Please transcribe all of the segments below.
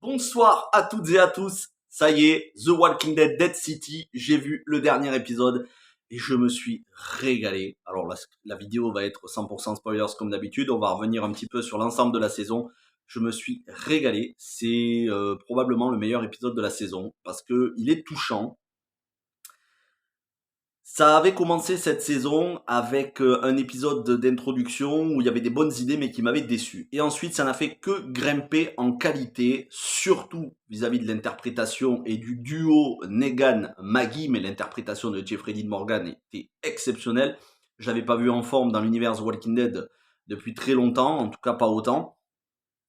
Bonsoir à toutes et à tous. Ça y est, The Walking Dead Dead City. J'ai vu le dernier épisode et je me suis régalé. Alors la vidéo va être 100% spoilers comme d'habitude. On va revenir un petit peu sur l'ensemble de la saison. Je me suis régalé. C'est probablement le meilleur épisode de la saison parce que il est touchant. Ça avait commencé cette saison avec un épisode d'introduction où il y avait des bonnes idées mais qui m'avaient déçu. Et ensuite, ça n'a fait que grimper en qualité, surtout vis-à-vis de l'interprétation et du duo Negan-Maggie, mais l'interprétation de Jeffrey Dean Morgan était exceptionnelle. Je l'avais pas vu en forme dans l'univers The Walking Dead depuis très longtemps, en tout cas pas autant.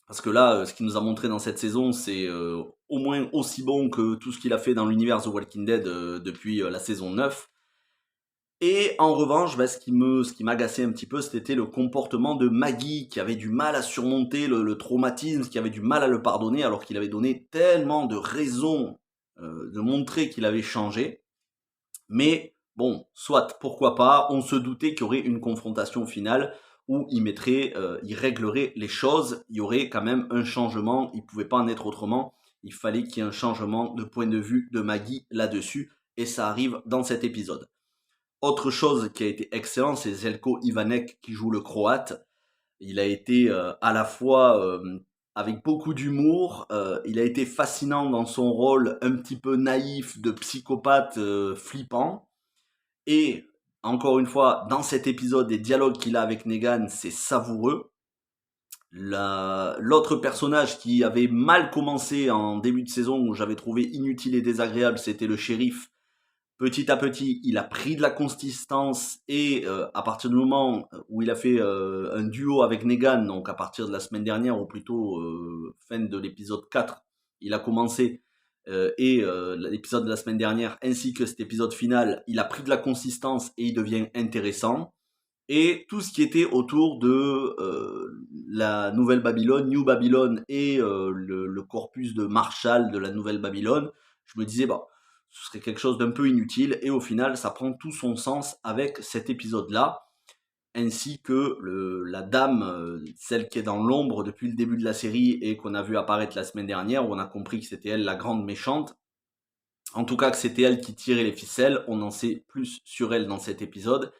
Parce que là, ce qu'il nous a montré dans cette saison, c'est au moins aussi bon que tout ce qu'il a fait dans l'univers The Walking Dead depuis la saison 9. Et en revanche, ce qui m'agaçait un petit peu, c'était le comportement de Maggie, qui avait du mal à surmonter le traumatisme, qui avait du mal à le pardonner, alors qu'il avait donné tellement de raisons de montrer qu'il avait changé. Mais bon, soit, pourquoi pas, on se doutait qu'il y aurait une confrontation finale où il réglerait les choses, il y aurait quand même un changement, il pouvait pas en être autrement, il fallait qu'il y ait un changement de point de vue de Maggie là-dessus, et ça arrive dans cet épisode. Autre chose qui a été excellent, c'est Zeljko Ivanek qui joue le croate. Il a été à la fois avec beaucoup d'humour, il a été fascinant dans son rôle un petit peu naïf de psychopathe flippant. Et encore une fois, dans cet épisode, les dialogues qu'il a avec Negan, c'est savoureux. L'autre personnage qui avait mal commencé en début de saison, où j'avais trouvé inutile et désagréable, c'était le shérif. Petit à petit, il a pris de la consistance et à partir du moment où il a fait un duo avec Negan, donc à partir de la semaine dernière, ou plutôt fin de l'épisode 4, il a commencé et l'épisode de la semaine dernière, ainsi que cet épisode final, il a pris de la consistance et il devient intéressant. Et tout ce qui était autour de la Nouvelle Babylone, New Babylon et le corpus de Marshall de la Nouvelle Babylone, je me disais, bah, ce serait quelque chose d'un peu inutile. Et au final, ça prend tout son sens avec cet épisode-là, ainsi que la dame, celle qui est dans l'ombre depuis le début de la série et qu'on a vu apparaître la semaine dernière, où on a compris que c'était elle la grande méchante. En tout cas, que c'était elle qui tirait les ficelles. On en sait plus sur elle dans cet épisode.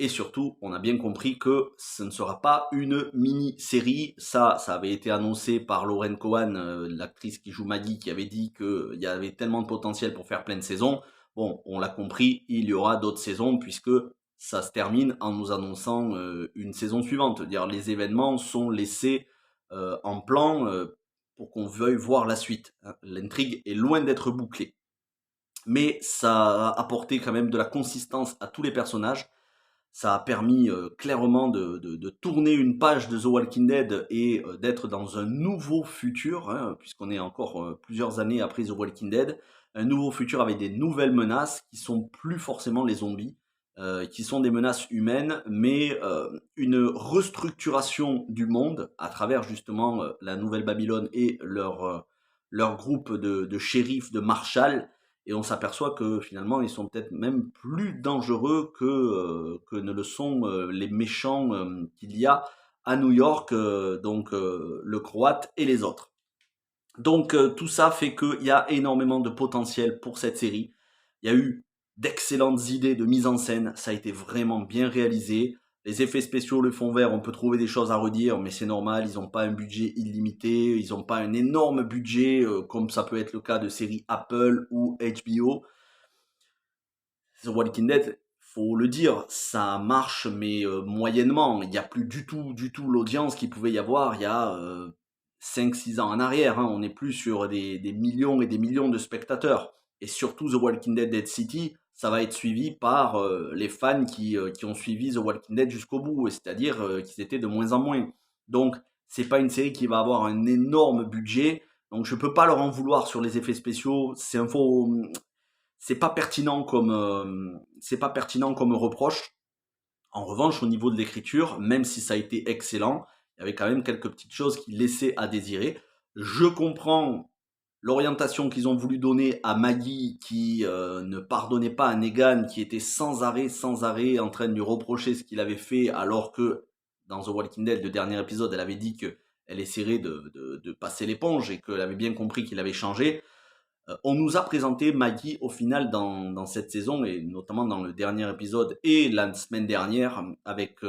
Et surtout, on a bien compris que ce ne sera pas une mini-série. Ça avait été annoncé par Lauren Cohan, l'actrice qui joue Maggie, qui avait dit qu'il y avait tellement de potentiel pour faire plein de saisons. Bon, on l'a compris, il y aura d'autres saisons puisque ça se termine en nous annonçant une saison suivante. Dire les événements sont laissés en plan pour qu'on veuille voir la suite. L'intrigue est loin d'être bouclée. Mais ça a apporté quand même de la consistance à tous les personnages. Ça a permis clairement de tourner une page de The Walking Dead et d'être dans un nouveau futur, hein, puisqu'on est encore plusieurs années après The Walking Dead, un nouveau futur avec des nouvelles menaces qui sont plus forcément les zombies, qui sont des menaces humaines, mais une restructuration du monde à travers justement la Nouvelle Babylone et leur groupe de shérifs, de marshals, et on s'aperçoit que finalement ils sont peut-être même plus dangereux que ne le sont les méchants qu'il y a à New York, donc le Croate et les autres. Donc tout ça fait qu'il y a énormément de potentiel pour cette série. Il y a eu d'excellentes idées de mise en scène, ça a été vraiment bien réalisé. Les effets spéciaux, le fond vert, on peut trouver des choses à redire, mais c'est normal, ils n'ont pas un budget illimité, ils n'ont pas un énorme budget comme ça peut être le cas de séries Apple ou HBO. The Walking Dead, faut le dire, ça marche mais moyennement. Il n'y a plus du tout l'audience qu'il pouvait y avoir il y a 5-6 ans en arrière. Hein. On n'est plus sur des millions et des millions de spectateurs. Et surtout The Walking Dead Dead City, ça va être suivi par les fans qui ont suivi The Walking Dead jusqu'au bout, c'est-à-dire qu'ils étaient de moins en moins. Donc, c'est pas une série qui va avoir un énorme budget. Donc, je peux pas leur en vouloir sur les effets spéciaux. C'est pas pertinent comme reproche. En revanche, au niveau de l'écriture, même si ça a été excellent, il y avait quand même quelques petites choses qui laissaient à désirer. Je comprends l'orientation qu'ils ont voulu donner à Maggie qui ne pardonnait pas à Negan, qui était sans arrêt en train de lui reprocher ce qu'il avait fait, alors que dans The Walking Dead, le dernier épisode, elle avait dit que elle essaierait de passer l'éponge et qu'elle avait bien compris qu'il avait changé. On nous a présenté Maggie au final dans cette saison et notamment dans le dernier épisode et la semaine dernière avec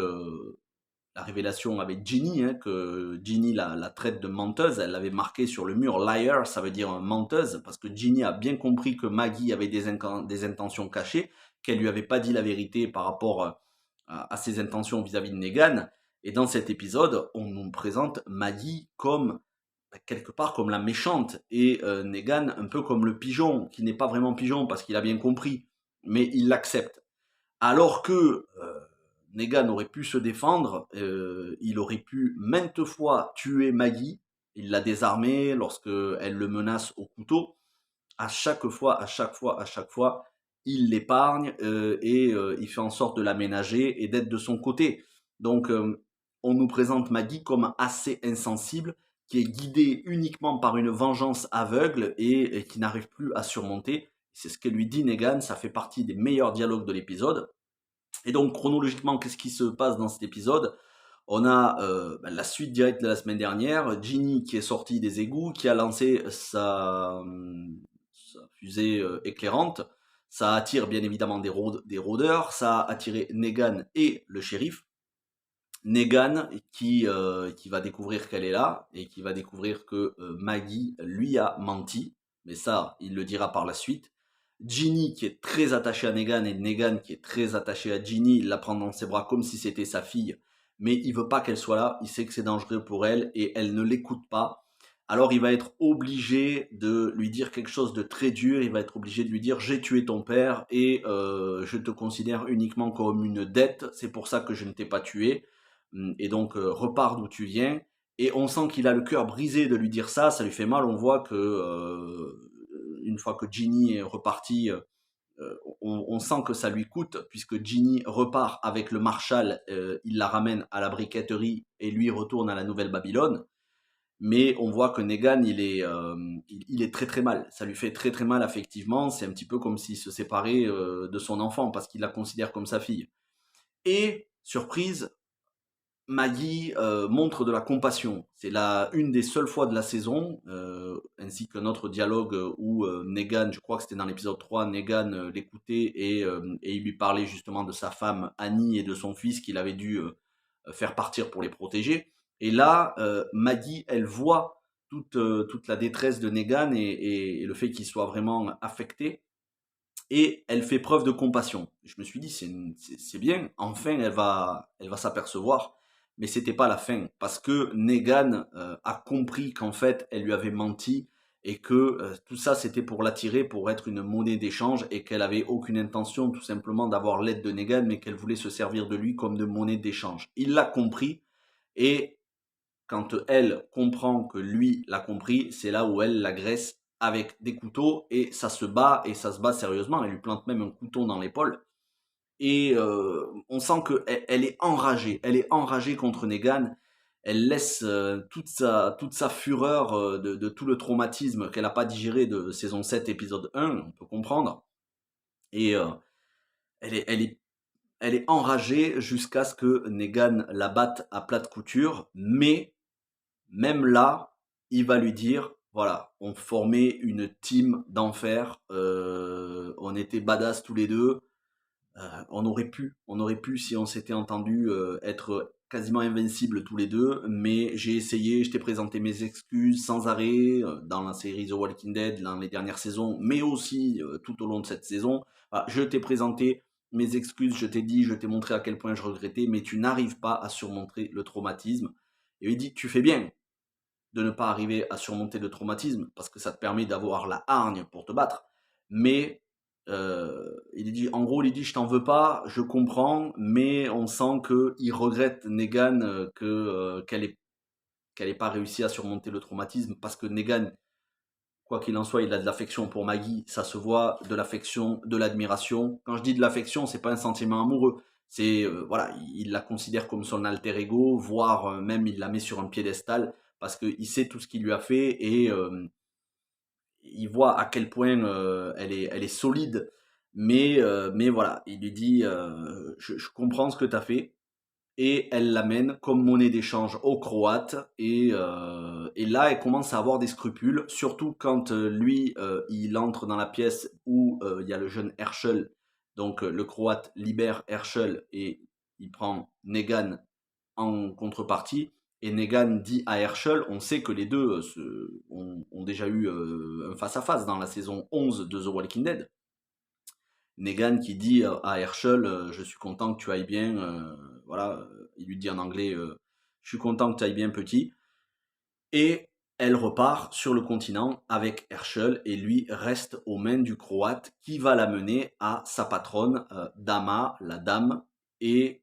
la révélation avec Ginny, hein, que Ginny la traite de menteuse. Elle l'avait marqué sur le mur, liar, ça veut dire menteuse, parce que Ginny a bien compris que Maggie avait des intentions cachées, qu'elle lui avait pas dit la vérité par rapport à ses intentions vis-à-vis de Negan. Et dans cet épisode, on nous présente Maggie comme quelque part comme la méchante et Negan un peu comme le pigeon, qui n'est pas vraiment pigeon parce qu'il a bien compris, mais il l'accepte. Alors que Negan aurait pu se défendre, il aurait pu maintes fois tuer Maggie, il l'a désarmée lorsque elle le menace au couteau. À chaque fois, il l'épargne et il fait en sorte de l'aménager et d'être de son côté. Donc, on nous présente Maggie comme assez insensible, qui est guidée uniquement par une vengeance aveugle et qui n'arrive plus à surmonter. C'est ce que lui dit Negan, ça fait partie des meilleurs dialogues de l'épisode. Et donc, chronologiquement, qu'est-ce qui se passe dans cet épisode? On a la suite directe de la semaine dernière, Ginny qui est sortie des égouts, qui a lancé sa fusée éclairante. Ça attire bien évidemment des rôdeurs, ça a attiré Negan et le shérif. Negan qui va découvrir qu'elle est là et qui va découvrir que Maggie lui a menti, mais ça, il le dira par la suite. Ginny qui est très attachée à Negan et Negan qui est très attaché à Ginny, il la prend dans ses bras comme si c'était sa fille, mais il veut pas qu'elle soit là, il sait que c'est dangereux pour elle et elle ne l'écoute pas. Alors il va être obligé de lui dire quelque chose de très dur, il va être obligé de lui dire j'ai tué ton père et je te considère uniquement comme une dette, c'est pour ça que je ne t'ai pas tué. Et donc repars d'où tu viens. Et on sent qu'il a le cœur brisé de lui dire ça, ça lui fait mal. On voit que une fois que Ginny est reparti, on sent que ça lui coûte puisque Ginny repart avec le Marshal, il la ramène à la briqueterie et lui retourne à la Nouvelle-Babylone. Mais on voit que Negan, il est très très mal. Ça lui fait très très mal affectivement. C'est un petit peu comme s'il se séparait de son enfant parce qu'il la considère comme sa fille. Et surprise, Maggie montre de la compassion. C'est une des seules fois de la saison, ainsi qu'un autre dialogue où Negan, je crois que c'était dans l'épisode 3, Negan l'écoutait et il lui parlait justement de sa femme Annie et de son fils qu'il avait dû faire partir pour les protéger. Et là, Maggie, elle voit toute la détresse de Negan et le fait qu'il soit vraiment affecté. Et elle fait preuve de compassion. Je me suis dit, c'est bien, enfin elle va s'apercevoir, mais c'était pas la fin, parce que Negan a compris qu'en fait elle lui avait menti et que tout ça c'était pour l'attirer, pour être une monnaie d'échange et qu'elle avait aucune intention tout simplement d'avoir l'aide de Negan, mais qu'elle voulait se servir de lui comme de monnaie d'échange. Il l'a compris et quand elle comprend que lui l'a compris, c'est là où elle l'agresse avec des couteaux et ça se bat et ça se bat sérieusement. Elle lui plante même un couteau dans l'épaule. Et on sent qu'elle elle est enragée contre Negan. Elle laisse toute sa fureur de tout le traumatisme qu'elle n'a pas digéré de saison 7, épisode 1, on peut comprendre. Et elle est, elle est, elle est enragée jusqu'à ce que Negan la batte à plat de couture, mais même là, il va lui dire, voilà, on formait une team d'enfer, on était badass tous les deux, on aurait pu si on s'était entendu être quasiment invincibles tous les deux, mais j'ai essayé, je t'ai présenté mes excuses sans arrêt dans la série The Walking Dead, dans les dernières saisons, mais aussi tout au long de cette saison. Voilà, je t'ai présenté mes excuses, je t'ai dit, je t'ai montré à quel point je regrettais, mais tu n'arrives pas à surmonter le traumatisme. Et il dit, tu fais bien, de ne pas arriver à surmonter le traumatisme, parce que ça te permet d'avoir la hargne pour te battre. Mais il dit, en gros, il dit, je t'en veux pas, je comprends, mais on sent qu'il regrette Negan qu'elle ait pas réussi à surmonter le traumatisme, parce que Negan, quoi qu'il en soit, il a de l'affection pour Maggie, ça se voit, de l'affection, de l'admiration. Quand je dis de l'affection, c'est pas un sentiment amoureux, c'est voilà, il la considère comme son alter ego, voire même il la met sur un piédestal parce qu'il sait tout ce qu'il lui a fait et il voit à quel point elle est solide. Mais voilà, il lui dit je comprends ce que tu as fait et elle l'amène comme monnaie d'échange aux Croates. Et là, elle commence à avoir des scrupules, surtout quand lui, il entre dans la pièce où il y a le jeune Herschel. Donc le Croate libère Herschel et il prend Negan en contrepartie. Et Negan dit à Herschel, on sait que les deux ont déjà eu un face-à-face dans la saison 11 de The Walking Dead. Negan qui dit à Herschel, je suis content que tu ailles bien, voilà, il lui dit en anglais, je suis content que tu ailles bien petit. Et elle repart sur le continent avec Herschel et lui reste aux mains du Croate qui va l'amener à sa patronne, Dama, la dame. Et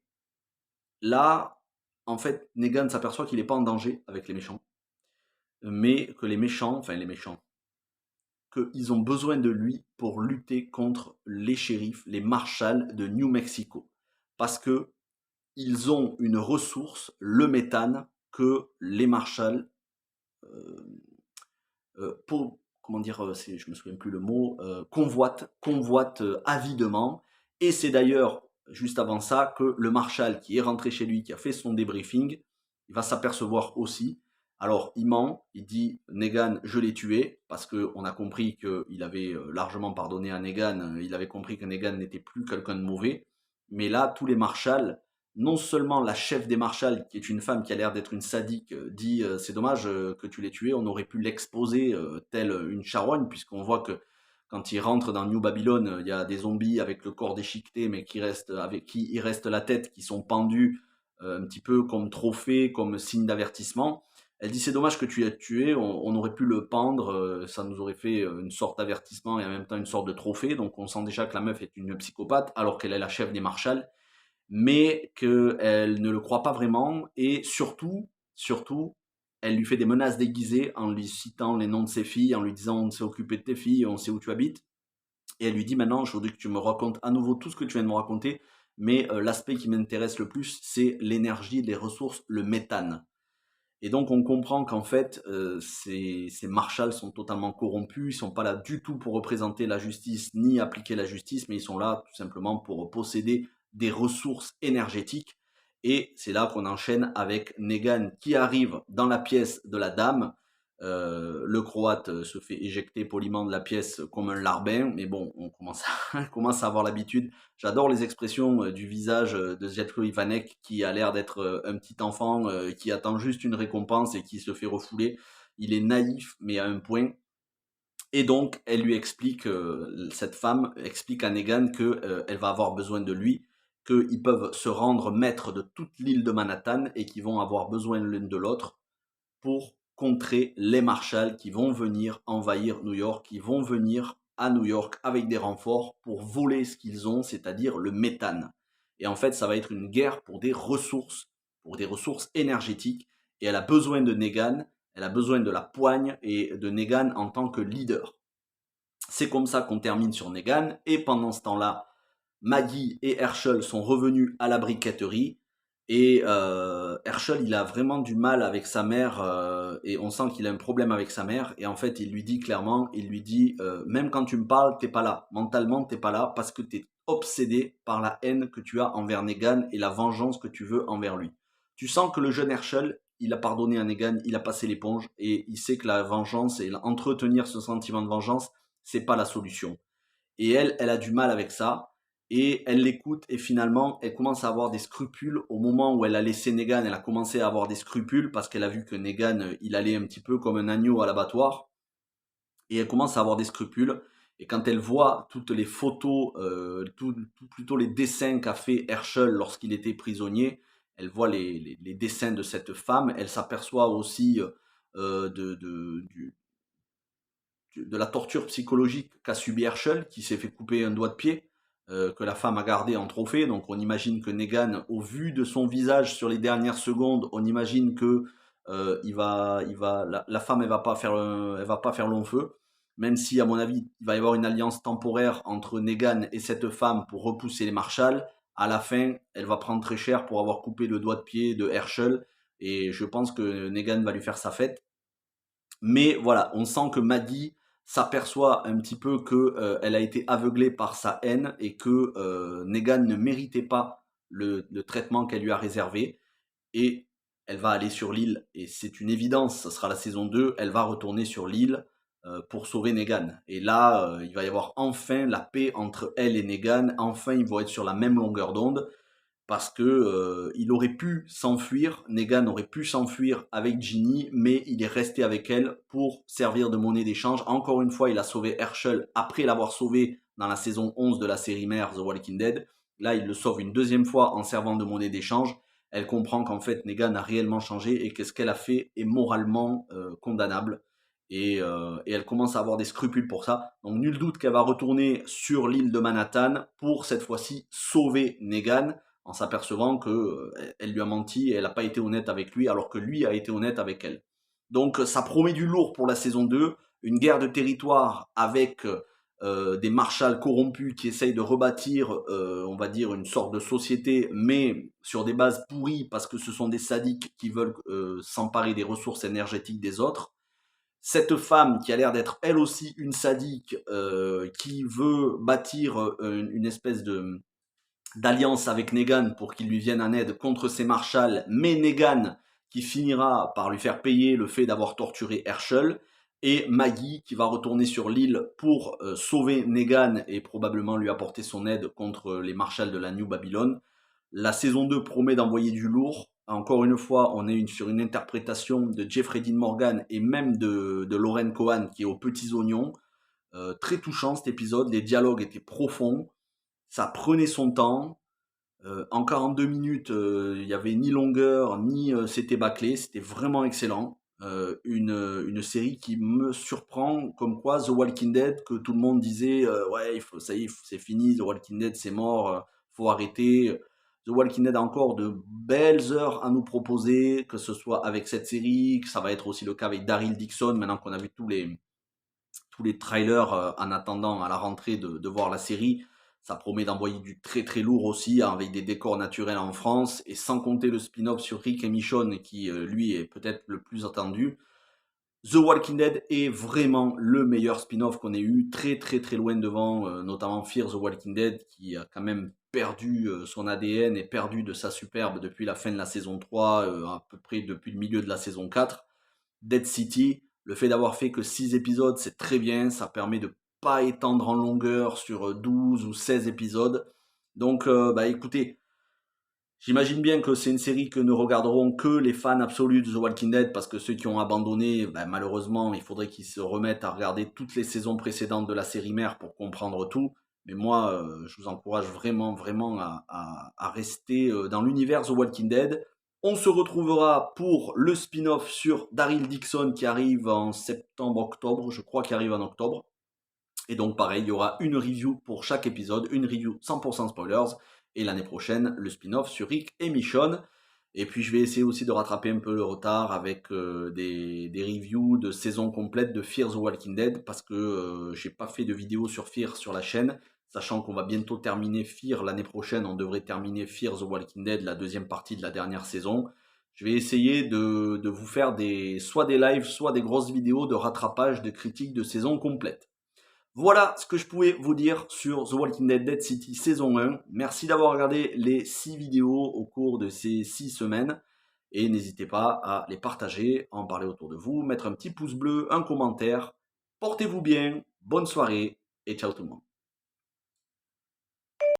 là, en fait, Negan s'aperçoit qu'il n'est pas en danger avec les méchants, mais que les méchants, qu'ils ont besoin de lui pour lutter contre les shérifs, les marshals de New Mexico. Parce que ils ont une ressource, le méthane, que les marshals, comment dire, je me souviens plus le mot, convoitent avidement. Et c'est d'ailleurs, juste avant ça, que le marshal qui est rentré chez lui, qui a fait son débriefing, il va s'apercevoir aussi. Alors, il ment, il dit Negan, je l'ai tué, parce qu'on a compris qu'il avait largement pardonné à Negan, il avait compris que Negan n'était plus quelqu'un de mauvais. Mais là, tous les marshals, non seulement la chef des marshals, qui est une femme qui a l'air d'être une sadique, dit c'est dommage que tu l'aies tué, on aurait pu l'exposer telle une charogne, puisqu'on voit que quand il rentre dans New Babylon, il y a des zombies avec le corps déchiqueté, mais avec qui il reste la tête, qui sont pendus un petit peu comme trophée, comme signe d'avertissement. Elle dit c'est dommage que tu l'aies tué, on aurait pu le pendre, ça nous aurait fait une sorte d'avertissement et en même temps une sorte de trophée. Donc on sent déjà que la meuf est une psychopathe, alors qu'elle est la chef des marshals, mais qu'elle ne le croit pas vraiment, et surtout, elle lui fait des menaces déguisées en lui citant les noms de ses filles, en lui disant on s'est occupé de tes filles, on sait où tu habites, et elle lui dit maintenant je voudrais que tu me racontes à nouveau tout ce que tu viens de me raconter, mais l'aspect qui m'intéresse le plus c'est l'énergie, les ressources, le méthane. Et donc on comprend qu'en fait ces marshals sont totalement corrompus, ils sont pas là du tout pour représenter la justice ni appliquer la justice, mais ils sont là tout simplement pour posséder des ressources énergétiques. Et c'est là qu'on enchaîne avec Negan qui arrive dans la pièce de la dame. Le Croate se fait éjecter poliment de la pièce comme un larbin, mais bon, on commence commence à avoir l'habitude. J'adore les expressions du visage de Zetko Ivanek qui a l'air d'être un petit enfant qui attend juste une récompense et qui se fait refouler. Il est naïf, mais à un point. Et donc, elle lui explique, cette femme explique à Negan que elle va avoir besoin de lui, qu'ils peuvent se rendre maîtres de toute l'île de Manhattan et qu'ils vont avoir besoin l'une de l'autre pour contrer les marshals qui vont venir envahir New York, qui vont venir à New York avec des renforts pour voler ce qu'ils ont, c'est-à-dire le méthane. Et en fait, ça va être une guerre pour des ressources énergétiques. Et elle a besoin de Negan, elle a besoin de la poigne et de Negan en tant que leader. C'est comme ça qu'on termine sur Negan. Et pendant ce temps-là, Maggie et Herschel sont revenus à la briqueterie. Et Herschel, il a vraiment du mal avec sa mère et on sent qu'il a un problème avec sa mère. Et en fait, il lui dit clairement, il lui dit, même quand tu me parles, t'es pas là. Mentalement, t'es pas là parce que t'es obsédé par la haine que tu as envers Negan et la vengeance que tu veux envers lui. Tu sens que le jeune Herschel, il a pardonné à Negan, il a passé l'éponge et il sait que la vengeance et entretenir ce sentiment de vengeance, c'est pas la solution. Et elle a du mal avec ça. Et elle l'écoute et finalement, elle commence à avoir des scrupules au moment où elle a laissé Negan. Elle a commencé à avoir des scrupules parce qu'elle a vu que Negan, il allait un petit peu comme un agneau à l'abattoir. Et elle commence à avoir des scrupules. Et quand elle voit toutes les photos, plutôt les dessins qu'a fait Herschel lorsqu'il était prisonnier, elle voit les dessins de cette femme. Elle s'aperçoit aussi de la torture psychologique qu'a subi Herschel, qui s'est fait couper un doigt de pied, que la femme a gardé en trophée. Donc on imagine que Negan, au vu de son visage sur les dernières secondes, on imagine que la femme, elle va pas faire long feu. Même si, à mon avis, il va y avoir une alliance temporaire entre Negan et cette femme pour repousser les marshals. À la fin, elle va prendre très cher pour avoir coupé le doigt de pied de Herschel. Et je pense que Negan va lui faire sa fête. Mais voilà, on sent que Maggie s'aperçoit un petit peu que elle a été aveuglée par sa haine et que Negan ne méritait pas le traitement qu'elle lui a réservé et elle va aller sur l'île. Et c'est une évidence, ça sera la saison 2, elle va retourner sur l'île pour sauver Negan. Et là, il va y avoir enfin la paix entre elle et Negan. Enfin, ils vont être sur la même longueur d'onde parce que il aurait pu s'enfuir, Negan aurait pu s'enfuir avec Ginny, mais il est resté avec elle pour servir de monnaie d'échange. Encore une fois, il a sauvé Herschel après l'avoir sauvé dans la saison 11 de la série mère The Walking Dead. Là, il le sauve une deuxième fois en servant de monnaie d'échange. Elle comprend qu'en fait, Negan a réellement changé et que ce qu'elle a fait est moralement condamnable. Et elle commence à avoir des scrupules pour ça. Donc nul doute qu'elle va retourner sur l'île de Manhattan pour cette fois-ci sauver Negan en s'apercevant qu'elle lui a menti et elle n'a pas été honnête avec lui alors que lui a été honnête avec elle. Donc ça promet du lourd pour la saison 2, une guerre de territoire avec des marshals corrompus qui essayent de rebâtir, on va dire, une sorte de société, mais sur des bases pourries parce que ce sont des sadiques qui veulent s'emparer des ressources énergétiques des autres. Cette femme qui a l'air d'être elle aussi une sadique, qui veut bâtir une espèce d'alliance avec Negan pour qu'il lui vienne en aide contre ses marshals, mais Negan qui finira par lui faire payer le fait d'avoir torturé Herschel, et Maggie qui va retourner sur l'île pour sauver Negan et probablement lui apporter son aide contre les marshals de la New Babylon. La saison 2 promet d'envoyer du lourd. Encore une fois, on est sur une interprétation de Jeffrey Dean Morgan et même de Lauren Cohan qui est aux petits oignons. Très touchant cet épisode, les dialogues étaient profonds, ça prenait son temps. En 42 minutes, il n'y avait ni longueur, ni c'était bâclé. C'était vraiment excellent. Une série qui me surprend, comme quoi The Walking Dead, que tout le monde disait ouais, ça y est, c'est fini, The Walking Dead, c'est mort, faut arrêter. The Walking Dead a encore de belles heures à nous proposer, que ce soit avec cette série, que ça va être aussi le cas avec Daryl Dixon, maintenant qu'on a vu tous les trailers en attendant à la rentrée de voir la série. Ça promet d'envoyer du très très lourd aussi, avec des décors naturels en France, et sans compter le spin-off sur Rick et Michonne, qui lui est peut-être le plus attendu. The Walking Dead est vraiment le meilleur spin-off qu'on ait eu, très très très loin devant, notamment Fear the Walking Dead, qui a quand même perdu son ADN et perdu de sa superbe depuis la fin de la saison 3, à peu près depuis le milieu de la saison 4. Dead City, le fait d'avoir fait que 6 épisodes, c'est très bien, ça permet de pas étendre en longueur sur 12 ou 16 épisodes. Donc, écoutez, j'imagine bien que c'est une série que ne regarderont que les fans absolus de The Walking Dead, parce que ceux qui ont abandonné, malheureusement, il faudrait qu'ils se remettent à regarder toutes les saisons précédentes de la série mère pour comprendre tout. Mais moi, je vous encourage vraiment, vraiment à rester dans l'univers The Walking Dead. On se retrouvera pour le spin-off sur Daryl Dixon qui arrive en septembre-octobre, je crois qu'il arrive en octobre. Et donc pareil, il y aura une review pour chaque épisode, une review 100% spoilers. Et l'année prochaine, le spin-off sur Rick et Michonne. Et puis je vais essayer aussi de rattraper un peu le retard avec des reviews de saison complète de Fear the Walking Dead, parce que j'ai pas fait de vidéo sur Fear sur la chaîne, sachant qu'on va bientôt terminer Fear l'année prochaine. On devrait terminer Fear the Walking Dead, la deuxième partie de la dernière saison. Je vais essayer de vous faire soit des lives, soit des grosses vidéos de rattrapage, de critiques de saison complète. Voilà ce que je pouvais vous dire sur The Walking Dead Dead City saison 1. Merci d'avoir regardé les 6 vidéos au cours de ces 6 semaines. Et n'hésitez pas à les partager, à en parler autour de vous, mettre un petit pouce bleu, un commentaire. Portez-vous bien, bonne soirée et ciao tout le monde.